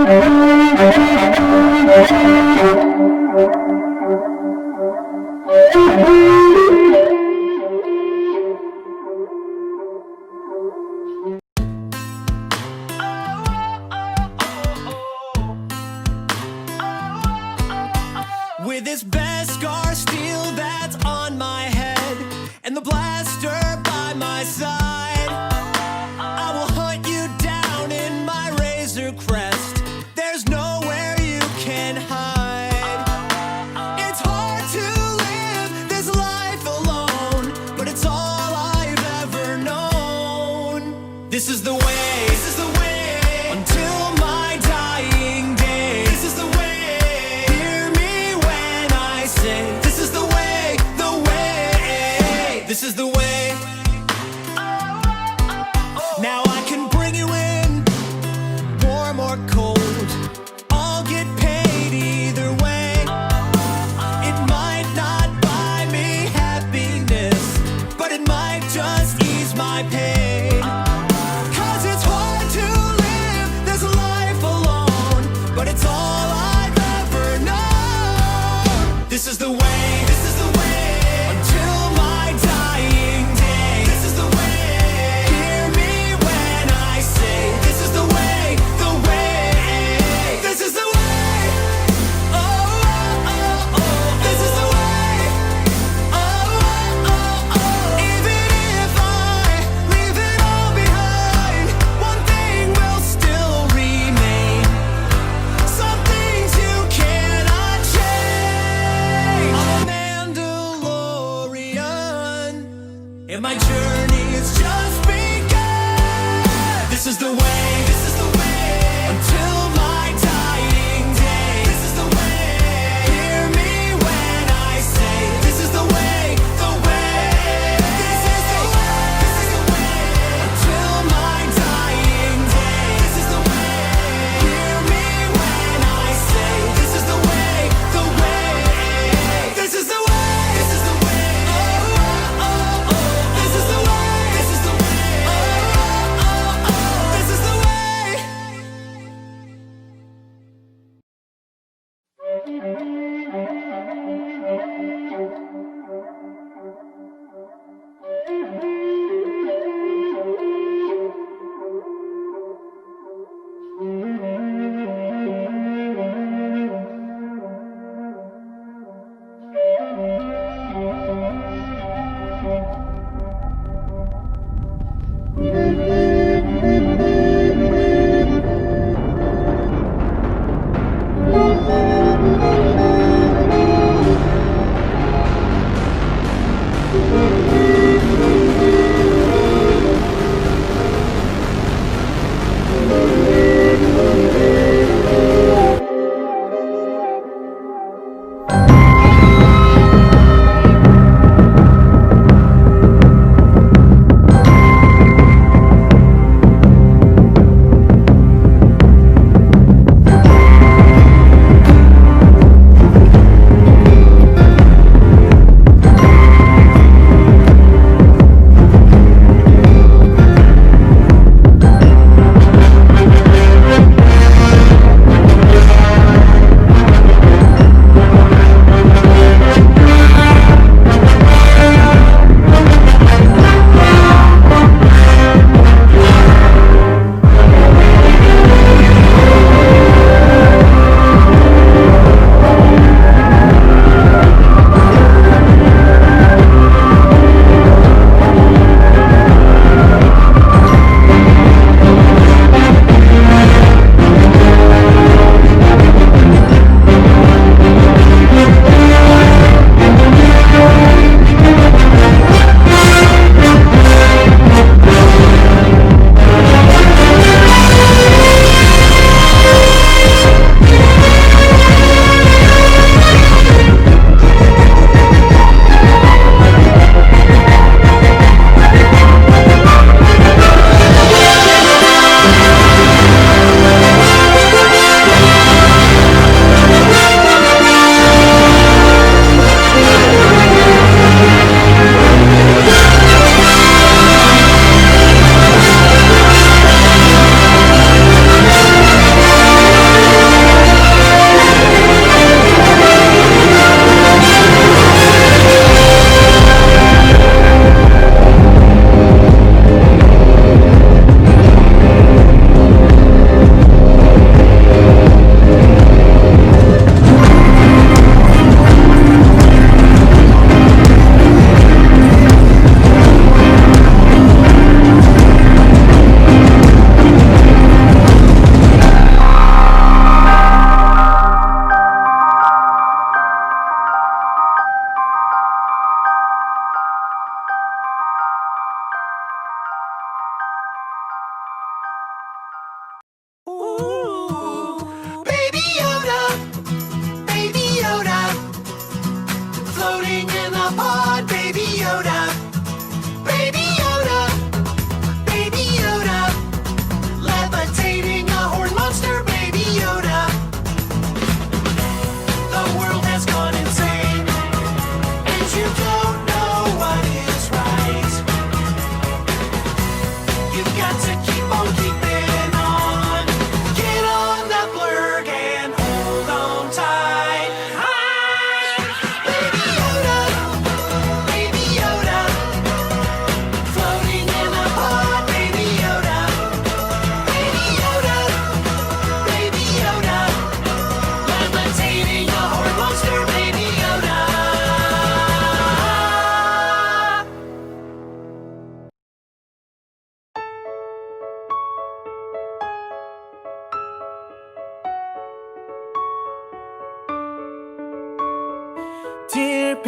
With this Beskar steel that's on my head and the blaster by my side, I will hunt you down in my razor crest. There's nowhere you can hide. It's hard to live this life alone, but it's all I've ever known. This is the way, this is the way, until my dying day. This is the way. This is the way, the way. This is the way. Now I can bring you in, warm or cold. I'll get paid either way. It might not buy me happiness, but it might just ease my pain. 'Cause it's hard to live this life alone, but it's all I've ever known. This is the way, this is the way, until my dying day. This is the way, hear me when I say, this is the way, the way. This is the way, oh, oh, oh, oh. This is the way, oh, oh, oh, oh. Even if I leave it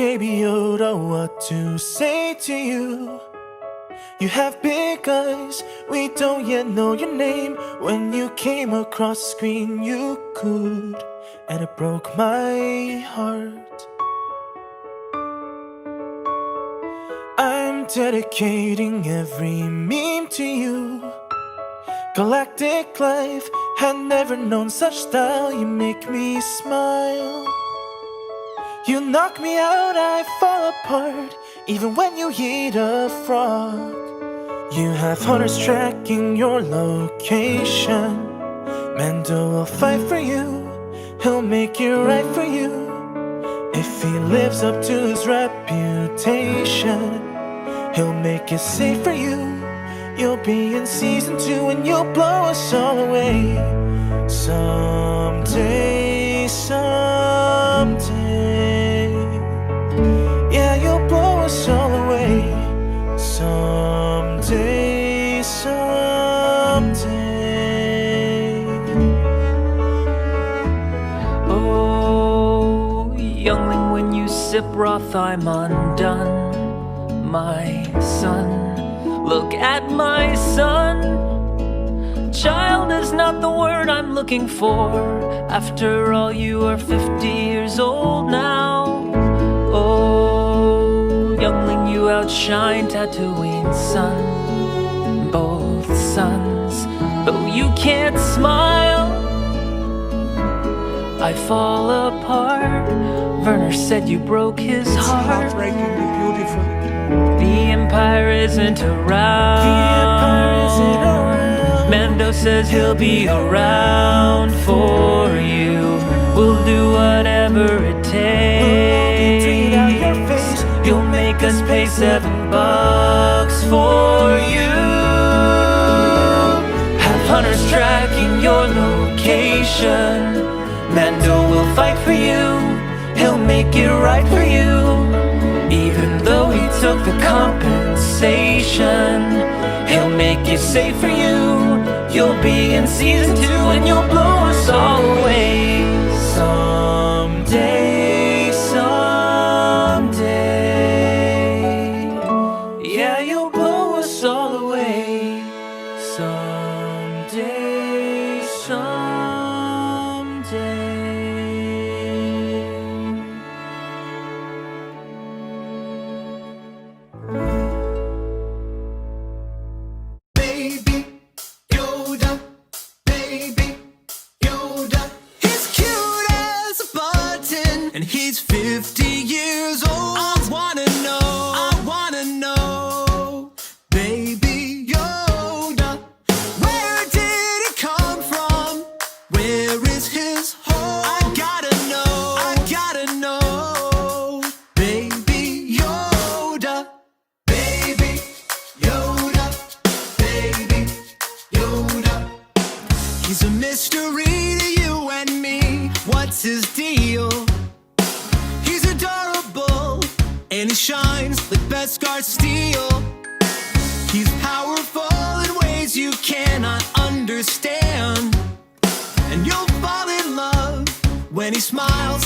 Baby Yoda, what to say to you? You have big eyes, we don't yet know your name. When you came across the screen you could, and it broke my heart. I'm dedicating every meme to you. Galactic life had never known such style. You make me smile. You knock me out, I fall apart, even when you eat a frog. You have hunters tracking your location. Mando will fight for you, he'll make it right for you. If he lives up to his reputation, he'll make it safe for you. You'll be in season 2 and you'll blow us all away. Someday, someday, yeah, you'll blow us all away. Someday, someday. Oh, youngling, when you sip broth I'm undone. My son, look at my son. Child is not the word I'm looking for. After all, you are 50 years old now. Oh, youngling, you outshine Tatooine's sun. Both sons, though you can't smile, I fall apart. Werner said you broke his heart. Heartbreakingly beautiful. The Empire isn't around. Mando says he'll be around for you. We'll do whatever it takes. You'll make us pay $7 for you. Have hunters tracking your location. Mando will fight for you, he'll make it right for you. Even though he took the compensation, he'll make it safe for you. You'll be in season 2 and you'll blow us all away. Someday, someday, yeah, you'll blow us all away. Someday, someday. Baby Yoda, baby Yoda. He's cute as a button, and he's 50 years old. I wanna know, baby Yoda. Where did he come from? Where is his home? I gotta know, baby Yoda. Baby Yoda, baby Yoda. He's a mystery to you and me. What's his deal? He's adorable, and he shines like Beskar steel. He's powerful in ways you cannot understand, and you'll fall in love when he smiles